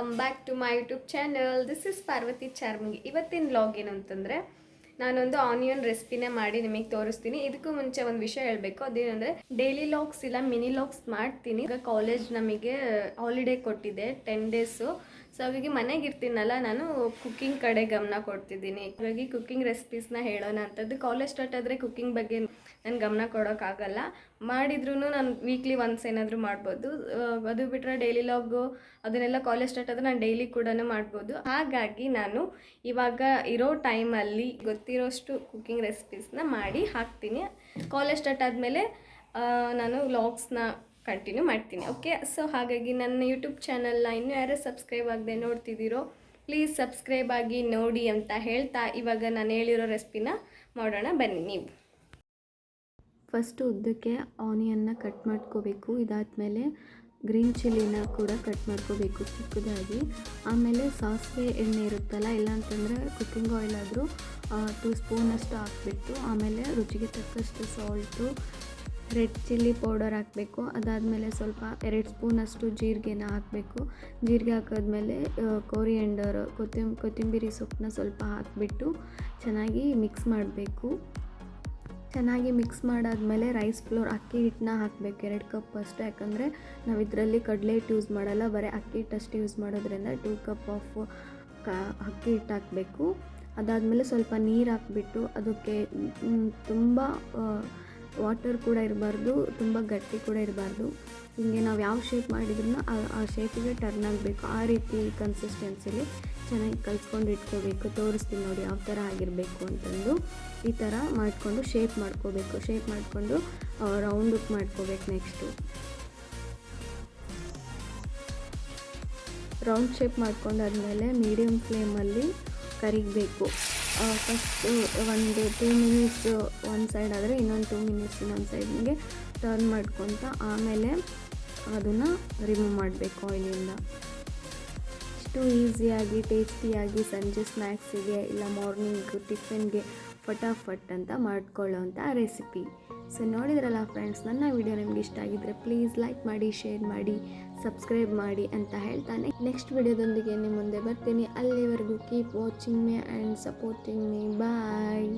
Welcome back to my YouTube channel. This is Parvati charming. ಇವತ್ತಿನ vlog ಏನಂತಂದರೆ ನಾನೊಂದು onion ರೆಸಿಪಿನೇ ಮಾಡಿ ನಿಮಗೆ ತೋರಿಸ್ತೀನಿ. ಇದಕ್ಕೂ ಮುಂಚೆ ಒಂದು ವಿಷಯ ಹೇಳಬೇಕು, ಅದೇನೆಂದರೆ ಡೈಲಿ ಲಾಗ್ಸ್ ಇಲ್ಲ ಮಿನಿ ಲಾಗ್ಸ್ ಮಾಡ್ತೀನಿ. ಈಗ ಕಾಲೇಜ್ ನಮಗೆ ಹಾಲಿಡೇ ಕೊಟ್ಟಿದೆ 10 ಡೇಸು. ಸೊ ಹಾಗಾಗಿ ಮನೆಗೆ ಇರ್ತೀನಲ್ಲ, ನಾನು ಕುಕ್ಕಿಂಗ್ ಕಡೆ ಗಮನ ಕೊಡ್ತಿದ್ದೀನಿ. ಹಾಗಾಗಿ ಕುಕ್ಕಿಂಗ್ ರೆಸಿಪೀಸ್ನ ಹೇಳೋಣ ಅಂತದ್ದು. ಕಾಲೇಜ್ ಸ್ಟಾರ್ಟ್ ಆದರೆ ಕುಕ್ಕಿಂಗ್ ಬಗ್ಗೆ ನಾನು ಗಮನ ಕೊಡೋಕ್ಕಾಗಲ್ಲ. ಮಾಡಿದ್ರೂ ನಾನು ವೀಕ್ಲಿ ಒನ್ಸ್ ಏನಾದರೂ ಮಾಡ್ಬೋದು. ಅದು ಬಿಟ್ಟರೆ ಡೈಲಿ ಲಾಗು ಅದನ್ನೆಲ್ಲ ಕಾಲೇಜ್ ಸ್ಟಾರ್ಟ್ ಆದರೆ ನಾನು ಡೈಲಿ ಕೂಡ ಮಾಡ್ಬೋದು. ಹಾಗಾಗಿ ನಾನು ಇವಾಗ ಇರೋ ಟೈಮಲ್ಲಿ ಗೊತ್ತಿರೋಷ್ಟು ಕುಕ್ಕಿಂಗ್ ರೆಸಿಪೀಸ್ನ ಮಾಡಿ ಹಾಕ್ತೀನಿ. ಕಾಲೇಜ್ ಸ್ಟಾರ್ಟ್ ಆದಮೇಲೆ ನಾನು ವ್ಲಾಗ್ಸ್ನ ಕಂಟಿನ್ಯೂ ಮಾಡ್ತೀನಿ. ಓಕೆ, ಸೊ ಹಾಗಾಗಿ ನನ್ನ ಯೂಟ್ಯೂಬ್ ಚಾನಲ್ನ ಇನ್ನೂ ಯಾರು ಸಬ್ಸ್ಕ್ರೈಬ್ ಆಗದೆ ನೋಡ್ತಿದ್ದೀರೋ ಪ್ಲೀಸ್ ಸಬ್ಸ್ಕ್ರೈಬ್ ಆಗಿ ನೋಡಿ ಅಂತ ಹೇಳ್ತಾ ಇವಾಗ ನಾನು ಹೇಳಿರೋ ರೆಸಿಪಿನ ಮಾಡೋಣ ಬನ್ನಿ. ನೀವು ಫಸ್ಟು ಉದ್ದಕ್ಕೆ ಆನಿಯನ್ನ ಕಟ್ ಮಾಡ್ಕೋಬೇಕು. ಇದಾದಮೇಲೆ ಗ್ರೀನ್ ಚಿಲ್ಲಿನ ಕೂಡ ಕಟ್ ಮಾಡ್ಕೋಬೇಕು ಚಿಕ್ಕದಾಗಿ. ಆಮೇಲೆ ಸಾಸಿವೆ ಎಣ್ಣೆ ಇರುತ್ತಲ್ಲ, ಇಲ್ಲಾಂತಂದರೆ ಕುಕ್ಕಿಂಗ್ ಆಯಿಲ್ ಆದರೂ 2 ಸ್ಪೂನಷ್ಟು ಹಾಕ್ಬಿಟ್ಟು, ಆಮೇಲೆ ರುಚಿಗೆ ತಕ್ಕಷ್ಟು ಸಾಲ್ಟು, ರೆಡ್ ಚಿಲ್ಲಿ ಪೌಡರ್ ಹಾಕಬೇಕು. ಅದಾದಮೇಲೆ ಸ್ವಲ್ಪ 2 ಸ್ಪೂನಷ್ಟು ಜೀರಿಗೆನ ಹಾಕಬೇಕು. ಜೀರಿಗೆ ಹಾಕಿದ್ಮೇಲೆ ಕೊರಿಯಂಡರ್ ಕೊತ್ತಂಬರಿ ಸೊಪ್ಪನ್ನ ಸ್ವಲ್ಪ ಹಾಕಿಬಿಟ್ಟು ಚೆನ್ನಾಗಿ ಮಿಕ್ಸ್ ಮಾಡಬೇಕು. ಚೆನ್ನಾಗಿ ಮಿಕ್ಸ್ ಮಾಡಾದಮೇಲೆ ರೈಸ್ ಫ್ಲೋರ್ ಅಕ್ಕಿ ಹಿಟ್ಟನ್ನ ಹಾಕಬೇಕು 2 ಕಪ್ ಅಷ್ಟು. ಯಾಕಂದರೆ ನಾವು ಇದರಲ್ಲಿ ಕಡಲೆ ಹಿಟ್ಟು ಯೂಸ್ ಮಾಡಲ್ಲ, ಬರೀ ಅಕ್ಕಿ ಹಿಟ್ಟಷ್ಟು ಯೂಸ್ ಮಾಡೋದ್ರಿಂದ 2 ಕಪ್ ಆಫ್ ಅಕ್ಕಿ ಹಿಟ್ಟು ಹಾಕಬೇಕು. ಅದಾದಮೇಲೆ ಸ್ವಲ್ಪ ನೀರು ಹಾಕ್ಬಿಟ್ಟು ಅದಕ್ಕೆ ತುಂಬ ವಾಟರ್ ಕೂಡ ಇರಬಾರ್ದು, ತುಂಬ ಗಟ್ಟಿ ಕೂಡ ಇರಬಾರ್ದು. ಹೀಗೆ ನಾವು ಯಾವ ಶೇಪ್ ಮಾಡಿದ್ರೂ ಆ ಶೇಪಿಗೆ ಟರ್ನ್ ಆಗಬೇಕು. ಆ ರೀತಿ ಕನ್ಸಿಸ್ಟೆನ್ಸಿಲಿ ಚೆನ್ನಾಗಿ ಕಲಿಸ್ಕೊಂಡು ಇಟ್ಕೋಬೇಕು. ತೋರಿಸ್ತೀನಿ ನೋಡಿ ಯಾವ ಥರ ಆಗಿರಬೇಕು ಅಂತಂದು. ಈ ಥರ ಮಾಡಿಕೊಂಡು ಶೇಪ್ ಮಾಡ್ಕೋಬೇಕು. ಶೇಪ್ ಮಾಡಿಕೊಂಡು ರೌಂಡಕ್ಕೆ ಮಾಡ್ಕೋಬೇಕು. ನೆಕ್ಸ್ಟು ರೌಂಡ್ ಶೇಪ್ ಮಾಡ್ಕೊಂಡಾದ್ಮೇಲೆ ಮೀಡಿಯಮ್ ಫ್ಲೇಮಲ್ಲಿ ಕರಿಬೇಕು. ಫಸ್ಟು ಒಂದು 2 ಮಿನಿಟ್ಸ್ ಒಂದು ಸೈಡ್ ಆದರೆ ಇನ್ನೊಂದು 2 ಮಿನಿಟ್ಸ್ ಇನ್ನೊಂದು ಸೈಡ್ಗೆ ಟರ್ನ್ ಮಾಡ್ಕೊತ ಆಮೇಲೆ ಅದನ್ನು ರಿಮೂವ್ ಮಾಡಬೇಕು ಆಯಿಲಿಂದ. ಇಷ್ಟು ಈಸಿಯಾಗಿ ಟೇಸ್ಟಿಯಾಗಿ ಸಂಜೆ ಸ್ನ್ಯಾಕ್ಸಿಗೆ ಇಲ್ಲ ಮಾರ್ನಿಂಗ್ ಟಿಫಿನ್ಗೆ ಫಟಾಫಟ್ ಅಂತ ಮಾಡ್ಕೊಳ್ಳೋವಂಥ ರೆಸಿಪಿ. ಸೊ ನೋಡಿದ್ರಲ್ಲ ಫ್ರೆಂಡ್ಸ್, ನನ್ನ ವಿಡಿಯೋ ನಿಮ್ಗೆ ಇಷ್ಟ ಆಗಿದ್ದರೆ ಪ್ಲೀಸ್ ಲೈಕ್ ಮಾಡಿ, ಶೇರ್ ಮಾಡಿ, ಸಬ್ಸ್ಕ್ರೈಬ್ ಮಾಡಿ ಅಂತ ಹೇಳ್ತಾನೆ ನೆಕ್ಸ್ಟ್ ವಿಡಿಯೋದೊಂದಿಗೆ ನಿಮ್ಮ ಮುಂದೆ ಬರ್ತೀನಿ. ಅಲ್ಲಿವರೆಗೂ keep watching me and supporting me. Bye.